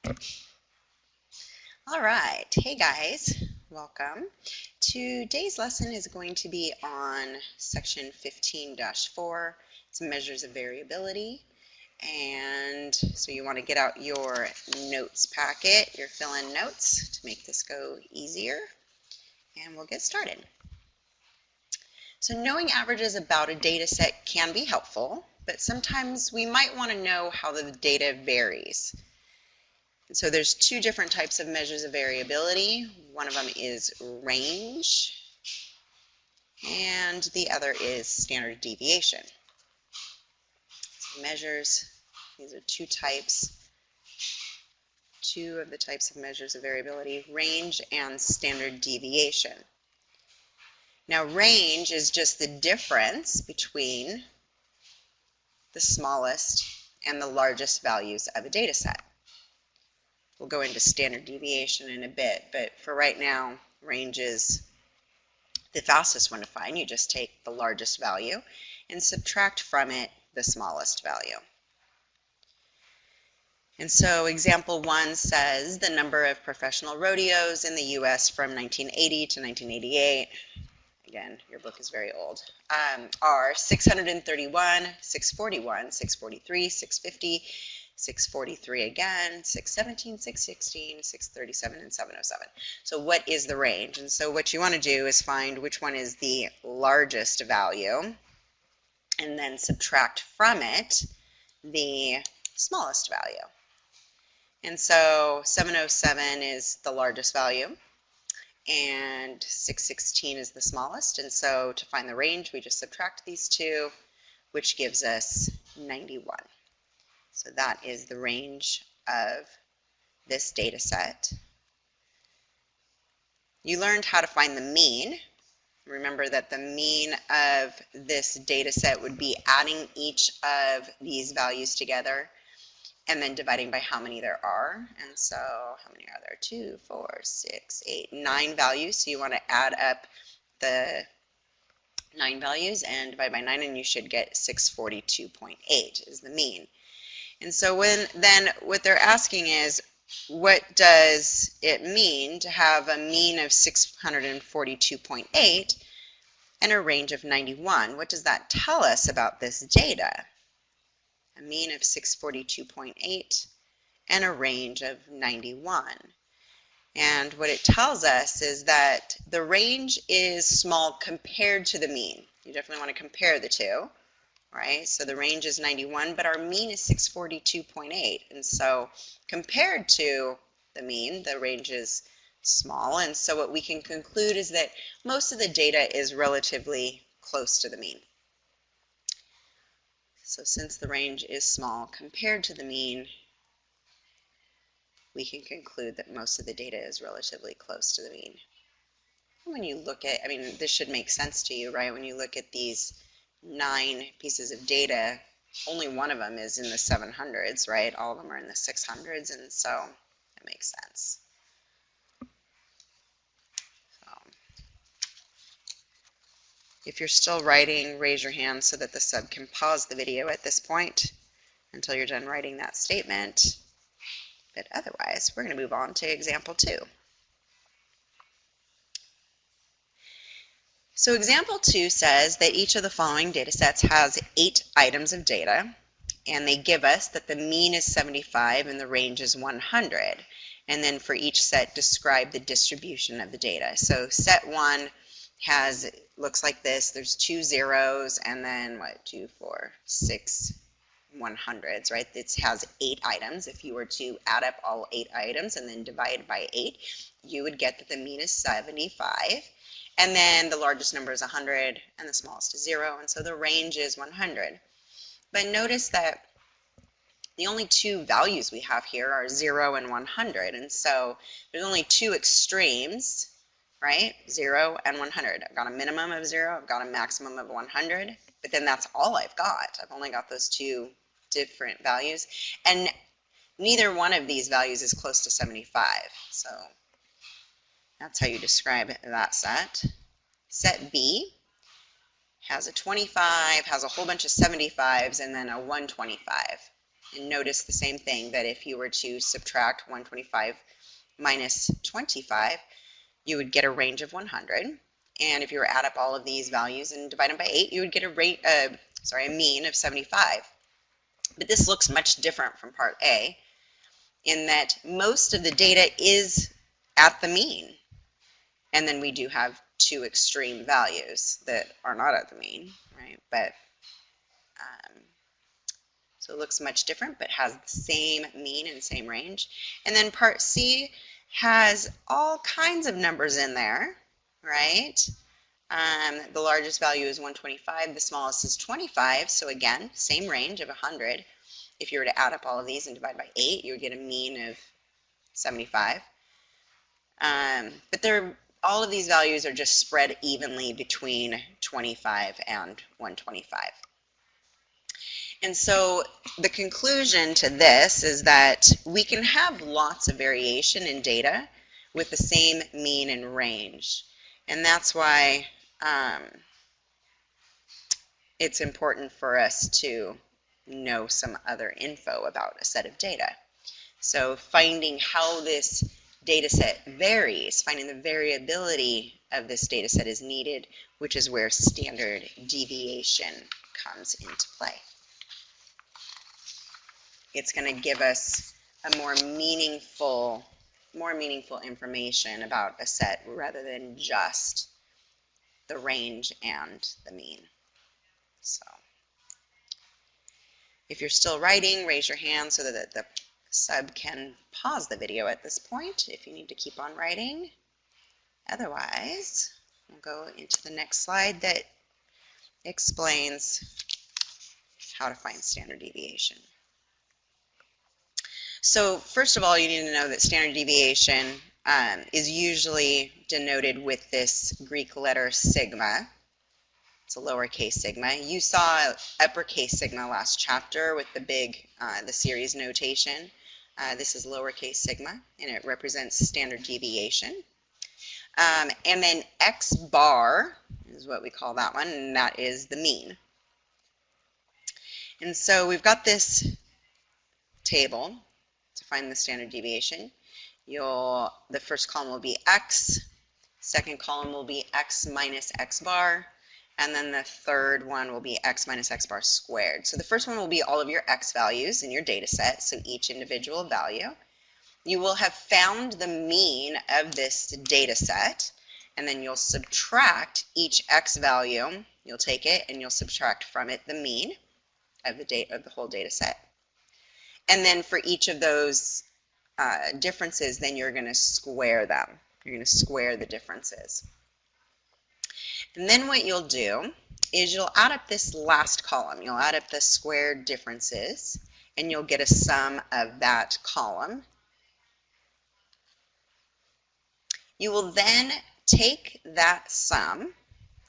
All right, hey guys, welcome. Today's lesson is going to be on section 15-4, some measures of variability. And so you want to get out your notes packet, your fill-in notes to make this go easier. And we'll get started. So knowing averages about a data set can be helpful, but sometimes we might want to know how the data varies. So there's two different types of measures of variability. One of them is range, and the other is standard deviation. So measures, these are two of the types of measures of variability, range and standard deviation. Now range is just the difference between the smallest and the largest values of a data set. We'll go into standard deviation in a bit, but for right now, range is the fastest one to find. You just take the largest value and subtract from it the smallest value. And so example 1 says the number of professional rodeos in the U.S. from 1980 to 1988, again, your book is very old, are 631, 641, 643, 650, 643 again, 617, 616, 637, and 707. So what is the range? And so what you want to do is find which one is the largest value and then subtract from it the smallest value. And so 707 is the largest value and 616 is the smallest. And so to find the range, we just subtract these two, which gives us 91. So that is the range of this data set. You learned how to find the mean. Remember that the mean of this data set would be adding each of these values together and then dividing by how many there are. And so how many are there? 2, 4, 6, 8, 9 values. So you want to add up the 9 values and divide by 9 and you should get 642.8 is the mean. And so what they're asking is, what does it mean to have a mean of 642.8 and a range of 91? What does that tell us about this data? A mean of 642.8 and a range of 91. And what it tells us is that the range is small compared to the mean. You definitely want to compare the two. Right, so the range is 91, but our mean is 642.8, and so compared to the mean, the range is small, and so what we can conclude is that most of the data is relatively close to the mean. So since the range is small compared to the mean, we can conclude that most of the data is relatively close to the mean. And when you look at, this should make sense to you, right? When you look at these 9 pieces of data, only one of them is in the 700s, right? All of them are in the 600s, and so it makes sense. So, if you're still writing, raise your hand so that the sub can pause the video at this point until you're done writing that statement. But otherwise, we're going to move on to example 2. So example 2 says that each of the following data sets has 8 items of data, and they give us that the mean is 75 and the range is 100. And then for each set, describe the distribution of the data. So set 1 looks like this. There's 2 zeros and then 2, 4, 6 100s, right? It has 8 items. If you were to add up all 8 items and then divide by 8, you would get that the mean is 75. And then the largest number is 100 and the smallest is 0, and so the range is 100. But notice that the only 2 values we have here are 0 and 100, and so there's only 2 extremes, right? 0 and 100. I've got a minimum of 0, I've got a maximum of 100, but then that's all I've got. I've only got those 2 different values, and neither one of these values is close to 75, so that's how you describe that set. Set B has a 25, has a whole bunch of 75s, and then a 125. And notice the same thing, that if you were to subtract 125 minus 25, you would get a range of 100. And if you were to add up all of these values and divide them by 8, you would get a mean of 75. But this looks much different from part A, in that most of the data is at the mean. And then we do have two extreme values that are not at the mean, right? But so it looks much different, but has the same mean and same range. And then part C has all kinds of numbers in there, right? The largest value is 125, the smallest is 25, so again, same range of 100. If you were to add up all of these and divide by 8, you would get a mean of 75. But all of these values are just spread evenly between 25 and 125. And so the conclusion to this is that we can have lots of variation in data with the same mean and range. And that's why it's important for us to know some other info about a set of data. So finding how this data set varies, finding the variability of this data set is needed, which is where standard deviation comes into play. It's going to give us a more meaningful information about a set rather than just the range and the mean. So if you're still writing, raise your hand so that the sub can pause the video at this point if you need to keep on writing. Otherwise, we'll go into the next slide that explains how to find standard deviation. So first of all, you need to know that standard deviation is usually denoted with this Greek letter sigma. It's a lowercase sigma. You saw uppercase sigma last chapter with the series notation. This is lowercase sigma, and it represents standard deviation. And then X bar is what we call that one, and that is the mean. And so we've got this table to find the standard deviation. The first column will be X, second column will be X minus X bar, and then the third one will be X minus X bar squared. So the first one will be all of your X values in your data set, so each individual value. You will have found the mean of this data set, and then you'll subtract each X value. You'll take it and you'll subtract from it the mean of the whole data set. And then for each of those differences, then you're going to square them. You're going to square the differences. And then what you'll do is you'll add up this last column. You'll add up the squared differences, and you'll get a sum of that column. You will then take that sum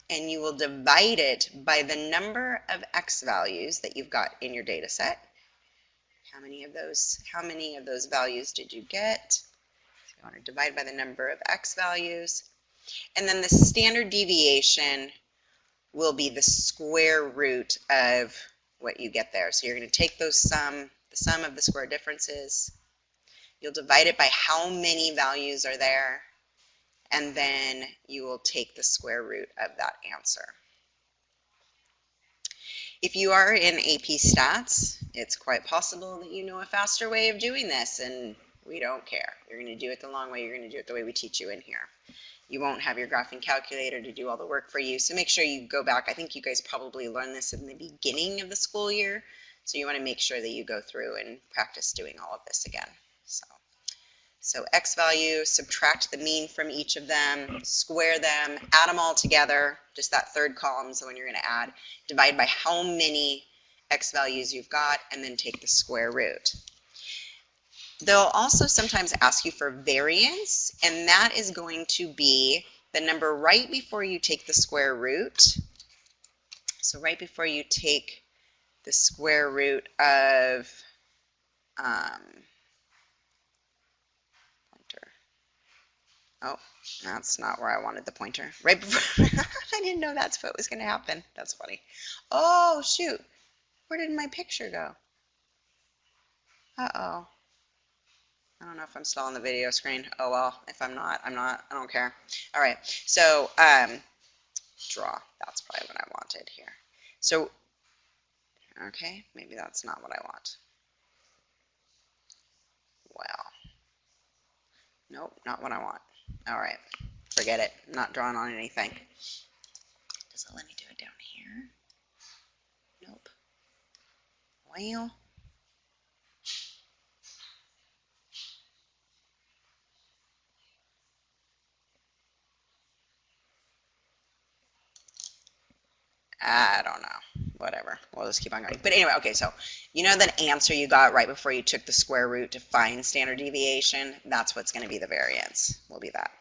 and you will divide it by the number of X values that you've got in your data set. How many of those values did you get? So you want to divide by the number of X values. And then the standard deviation will be the square root of what you get there. So you're going to take the sum of the square differences. You'll divide it by how many values are there, and then you will take the square root of that answer. If you are in AP Stats, it's quite possible that you know a faster way of doing this, and we don't care. You're going to do it the long way. You're going to do it the way we teach you in here. You won't have your graphing calculator to do all the work for you, so make sure you go back. I think you guys probably learned this in the beginning of the school year, so you want to make sure that you go through and practice doing all of this again. So X value, subtract the mean from each of them, square them, add them all together, just that third column, so when you're going to add, divide by how many X values you've got, and then take the square root. They'll also sometimes ask you for variance, and that is going to be the number right before you take the square root. So right before you take the square root of oh, that's not where I wanted the pointer. Right before, I didn't know that's what was going to happen. That's funny. Oh, shoot. Where did my picture go? Uh-oh. I don't know if I'm still on the video screen. Oh well, if I'm not, I'm not. I don't care. All right, so draw. That's probably what I wanted here. So, okay, maybe that's not what I want. Well, nope, not what I want. All right, forget it. I'm not drawing on anything. Does it let me do it down here? Nope. Well, I don't know. Whatever. We'll just keep on going. But anyway, okay, so you know that answer you got right before you took the square root to find standard deviation? That's what's going to be the variance. Will be that.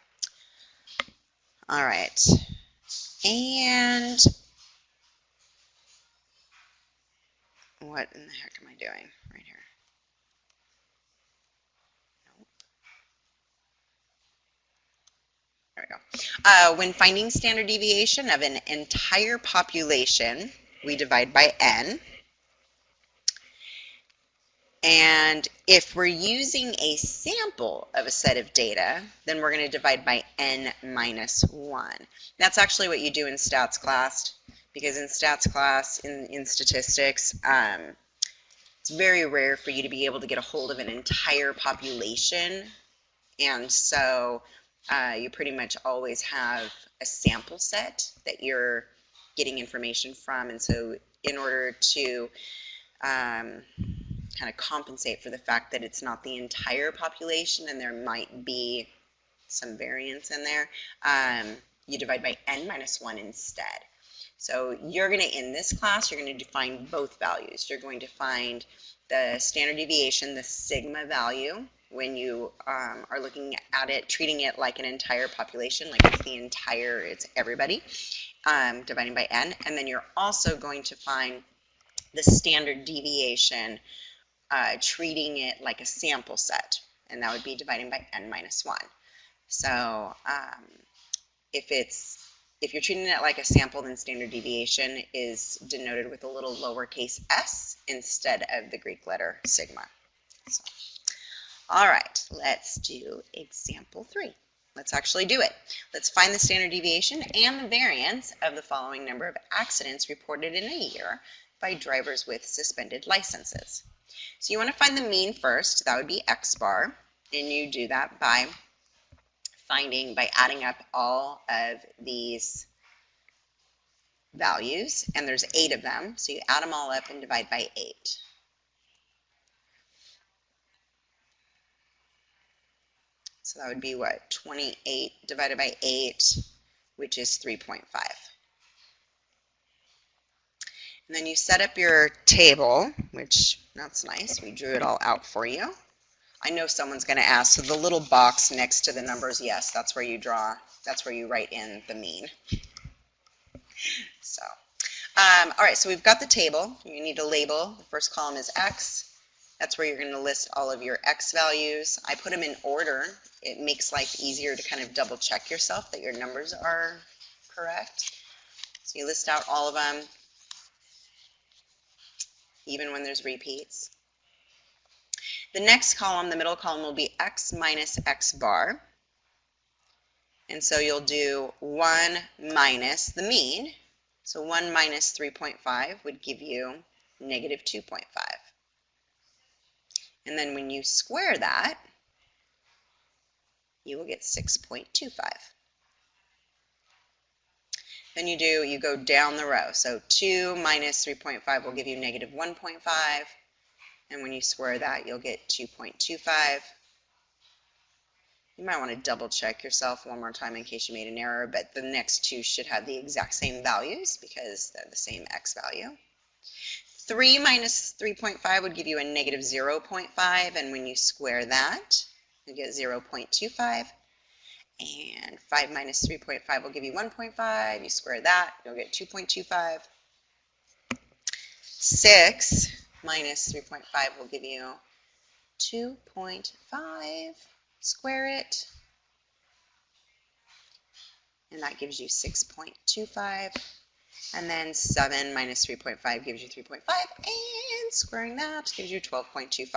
All right. And what in the heck am I doing right here? Nope. There we go. When finding standard deviation of an entire population, we divide by n. And if we're using a sample of a set of data, then we're going to divide by n minus 1. That's actually what you do in stats class, because in stats class, in statistics, it's very rare for you to be able to get a hold of an entire population. And so you pretty much always have a sample set that you're getting information from. And so in order to kind of compensate for the fact that it's not the entire population and there might be some variance in there, you divide by n minus 1 instead. So you're going to, in this class, you're going to define both values. You're going to find the standard deviation, the sigma value, when you are looking at it, treating it like an entire population, like it's the entire, it's everybody, dividing by n. And then you're also going to find the standard deviation, treating it like a sample set, and that would be dividing by n minus 1. So if you're treating it like a sample, then standard deviation is denoted with a little lowercase s instead of the Greek letter sigma. So, all right, let's do example 3. Let's actually do it. Let's find the standard deviation and the variance of the following number of accidents reported in a year by drivers with suspended licenses. So you want to find the mean first. That would be x bar, and you do that by adding up all of these values, and there's 8 of them, so you add them all up and divide by 8. So that would be what? 28 divided by 8, which is 3.5. And then you set up your table, which, that's nice. We drew it all out for you. I know someone's going to ask, so the little box next to the numbers, yes, that's where you draw, that's where you write in the mean. So, all right, so we've got the table. You need a label. The first column is x. That's where you're going to list all of your x values. I put them in order. It makes life easier to kind of double check yourself that your numbers are correct. So you list out all of them, even when there's repeats. The next column, the middle column, will be x minus x bar. And so you'll do 1 minus the mean. So 1 minus 3.5 would give you negative 2.5. And then when you square that, you will get 6.25. Then you go down the row. So 2 minus 3.5 will give you negative 1.5. And when you square that, you'll get 2.25. You might want to double check yourself one more time in case you made an error, but the next two should have the exact same values because they're the same x value. 3 minus 3.5 would give you a negative 0.5, and when you square that, you get 0.25. And 5 minus 3.5 will give you 1.5. You square that, you'll get 2.25. 6 minus 3.5 will give you 2.5. Square it, and that gives you 6.25. And then 7 minus 3.5 gives you 3.5, and squaring that gives you 12.25.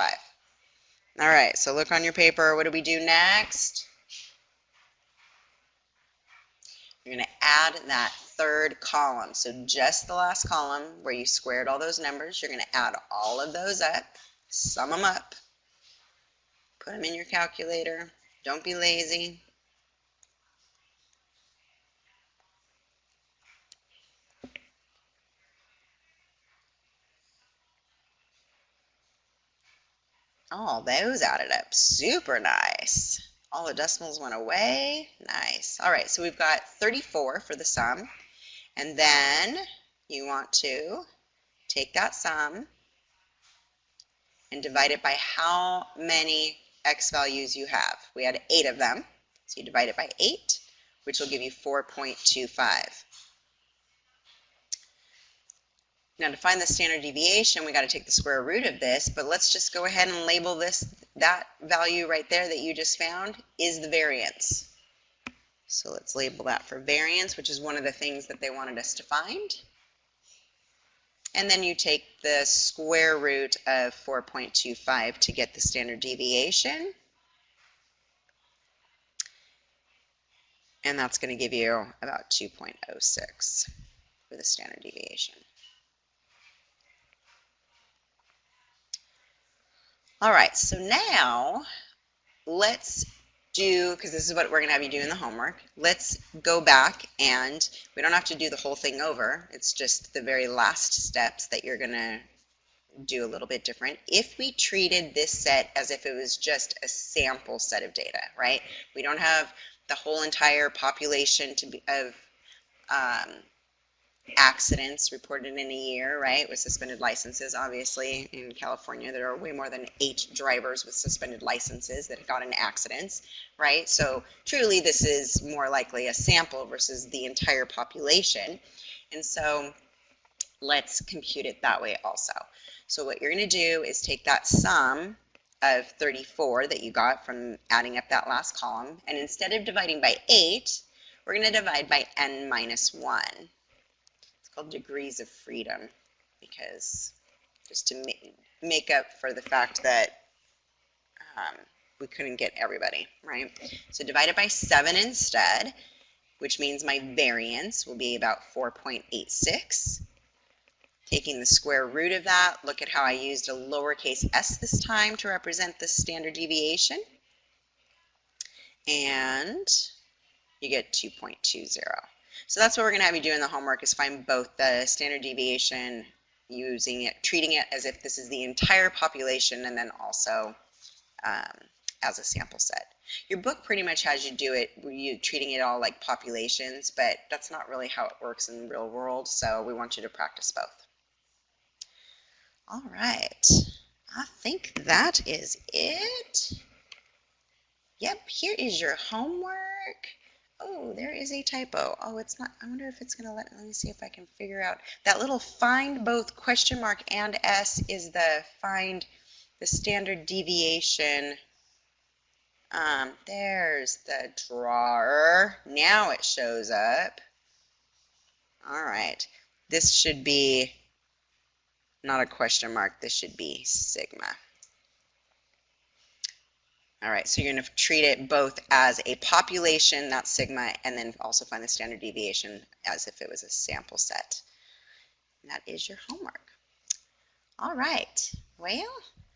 All right, so look on your paper. What do we do next? You're going to add that third column. So just the last column where you squared all those numbers, you're going to add all of those up, sum them up, put them in your calculator. Don't be lazy. Oh, those added up. Super nice. All the decimals went away. Nice. All right, so we've got 34 for the sum. And then you want to take that sum and divide it by how many x values you have. We had 8 of them, so you divide it by 8, which will give you 4.25. Now to find the standard deviation, we got to take the square root of this, but let's just go ahead and label this, that value right there that you just found is the variance. So let's label that for variance, which is one of the things that they wanted us to find. And then you take the square root of 4.25 to get the standard deviation. And that's going to give you about 2.06 for the standard deviation. All right, so now let's do, because this is what we're going to have you do in the homework, let's go back, and we don't have to do the whole thing over. It's just the very last steps that you're going to do a little bit different. If we treated this set as if it was just a sample set of data, right? We don't have the whole entire population to be, of accidents reported in a year, right, with suspended licenses. Obviously, in California, there are way more than 8 drivers with suspended licenses that got in accidents, right? So truly, this is more likely a sample versus the entire population. And so let's compute it that way also. So what you're going to do is take that sum of 34 that you got from adding up that last column, and instead of dividing by 8, we're going to divide by n minus 1. Called degrees of freedom, because just to make up for the fact that we couldn't get everybody, right? So divide it by 7 instead, which means my variance will be about 4.86. Taking the square root of that, look at how I used a lowercase s this time to represent the standard deviation. And you get 2.20. So that's what we're going to have you do in the homework, is find both the standard deviation, using it, treating it as if this is the entire population, and then also as a sample set. Your book pretty much has you do it, you treating it all like populations, but that's not really how it works in the real world, so we want you to practice both. All right, I think that is it. Yep, here is your homework. Oh, there is a typo. Oh, it's not. I wonder if it's going to let me see if I can figure out. That little find both question mark and S is the find the standard deviation. There's the drawer. Now it shows up. All right. This should be not a question mark. This should be sigma. All right, so you're going to treat it both as a population, that's sigma, and then also find the standard deviation as if it was a sample set. And that is your homework. All right, well,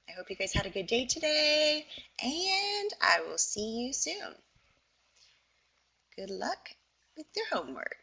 I hope you guys had a good day today, and I will see you soon. Good luck with your homework.